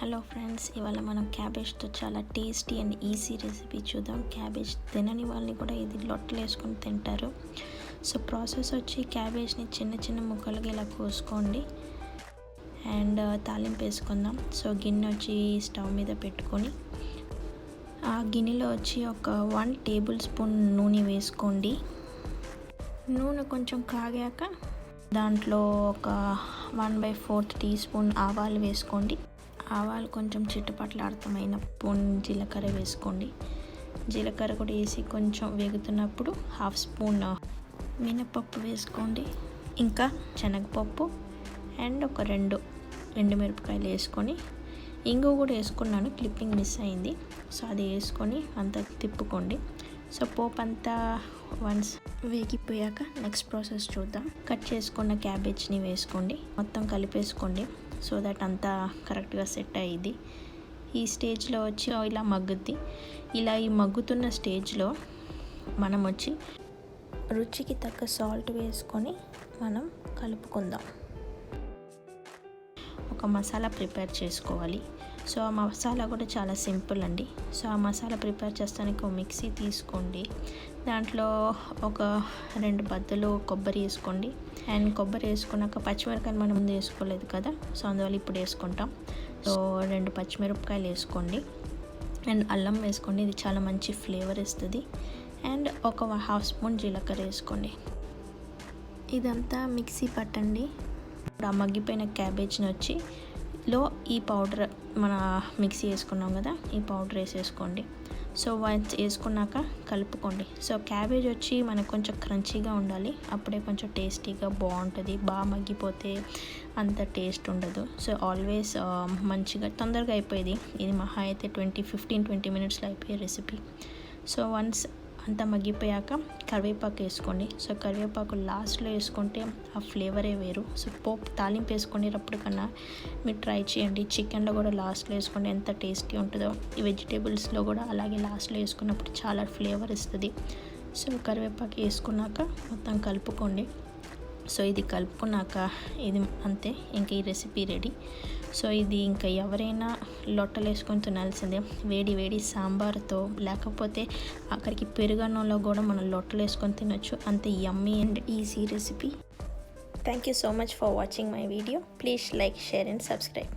Hello friends, ఇవాళ మనం క్యాబేజ్తో చాలా టేస్టీ అండ్ ఈజీ రెసిపీ చూద్దాం. క్యాబేజ్ తినని వాళ్ళని కూడా ఇది లొట్టలు వేసుకొని తింటారు. సో ప్రాసెస్ వచ్చి క్యాబేజ్ని చిన్న చిన్న ముక్కలుగా ఇలా కోసుకోండి అండ్ తాలింపు వేసుకుందాం. సో గిన్నె వచ్చి స్టవ్ మీద పెట్టుకొని ఆ గిన్నెలో వచ్చి ఒక 1 టేబుల్ స్పూన్ నూనె వేసుకోండి. నూనె కొంచెం కాగాక దాంట్లో ఒక 1/4 టీ స్పూన్ ఆవాలు వేసుకోండి. ఆవాలు కొంచెం చిటపట్లాడుతమైనప్పుడు జీలకర్ర వేసుకోండి. జీలకర్ర కూడా వేసి కొంచెం వేగుతున్నప్పుడు 1/2 స్పూన్ మినపప్పు వేసుకోండి. ఇంకా శనగపప్పు అండ్ ఒక 2 ఎండుమిరపకాయలు వేసుకొని, ఇంగువ కూడా వేసుకున్నాను, క్లిప్పింగ్ మిస్ అయింది. సో అది వేసుకొని అంతా తిప్పుకోండి. సో పోపు అంతా వన్స్ వేగిపోయాక నెక్స్ట్ ప్రాసెస్ చూద్దాం. కట్ చేసుకున్న క్యాబేజ్ని వేసుకోండి, మొత్తం కలిపేసుకోండి. సో దట్ అంతా కరెక్ట్గా సెట్ అయ్యిద్ది. ఈ స్టేజ్లో వచ్చి ఇలా మగ్గుద్ది. ఇలా ఈ మగ్గుతున్న స్టేజ్లో మనం వచ్చి రుచికి తగ్గ సాల్ట్ వేసుకొని మనం కలుపుకుందాం. ఒక మసాలా ప్రిపేర్ చేసుకోవాలి. సో ఆ మసాలా కూడా చాలా సింపుల్ అండి. సో ఆ మసాలా ప్రిపేర్ చేస్తానికి ఒక మిక్సీ తీసుకోండి. దాంట్లో ఒక 2 బద్దలు కొబ్బరి వేసుకోండి. అండ్ కొబ్బరి వేసుకున్నాక పచ్చిమిరపకాయలు మనం ముందు వేసుకోలేదు కదా, సో అందువల్ల ఇప్పుడు వేసుకుంటాం. సో 2 పచ్చిమిరపకాయలు వేసుకోండి అండ్ అల్లం వేసుకోండి. ఇది చాలా మంచి ఫ్లేవర్ ఇస్తుంది. అండ్ ఒక 1/2 స్పూన్ జీలకర్ర వేసుకోండి. ఇదంతా మిక్సీ పట్టండి. ఇప్పుడు ఆ మగ్గిపోయిన క్యాబేజ్ని వచ్చి ఈ పౌడర్ మన మిక్సీ వేసుకున్నాం కదా, ఈ పౌడర్ వేసేసుకోండి. సో వన్స్ వేసుకున్నాక కలుపుకోండి. సో క్యాబేజ్ వచ్చి మనకు కొంచెం క్రంచీగా ఉండాలి, అప్పుడే కొంచెం టేస్టీగా బాగుంటుంది. బాగా మగ్గిపోతే అంత టేస్ట్ ఉండదు. సో ఆల్వేస్ మంచిగా తొందరగా అయిపోయేది. ఇది మహా అయితే 15-20 మినిట్స్లో అయిపోయే రెసిపీ. సో వన్స్ అంతా మగ్గిపోయాక కరివేపాకు వేసుకోండి. సో కరివేపాకు లాస్ట్లో వేసుకుంటే ఆ ఫ్లేవరే వేరు. సో పోపు తాలింపు వేసుకునేటప్పుడు కన్నా మీరు ట్రై చేయండి. చికెన్లో కూడా లాస్ట్లో వేసుకోండి, ఎంత టేస్టీ ఉంటుందో. ఈ వెజిటేబుల్స్లో కూడా అలాగే లాస్ట్లో వేసుకున్నప్పుడు చాలా ఫ్లేవర్ ఇస్తుంది. సో కరివేపాకు వేసుకున్నాక మొత్తం కలుపుకోండి. సో ఇది కలుపుకున్నాక ఇది అంతే, ఇంకా ఈ రెసిపీ రెడీ. సో ఇది ఇంకా ఎవరైనా లొట్టలు వేసుకొని తినాల్సిందే, వేడి వేడి సాంబార్తో, లేకపోతే అక్కడికి పెరుగన్నంలో కూడా మనం లొట్టలు వేసుకొని తినొచ్చు. అంత యమ్మీ and easy recipe. Thank you so much for watching my video. Please like, share and subscribe.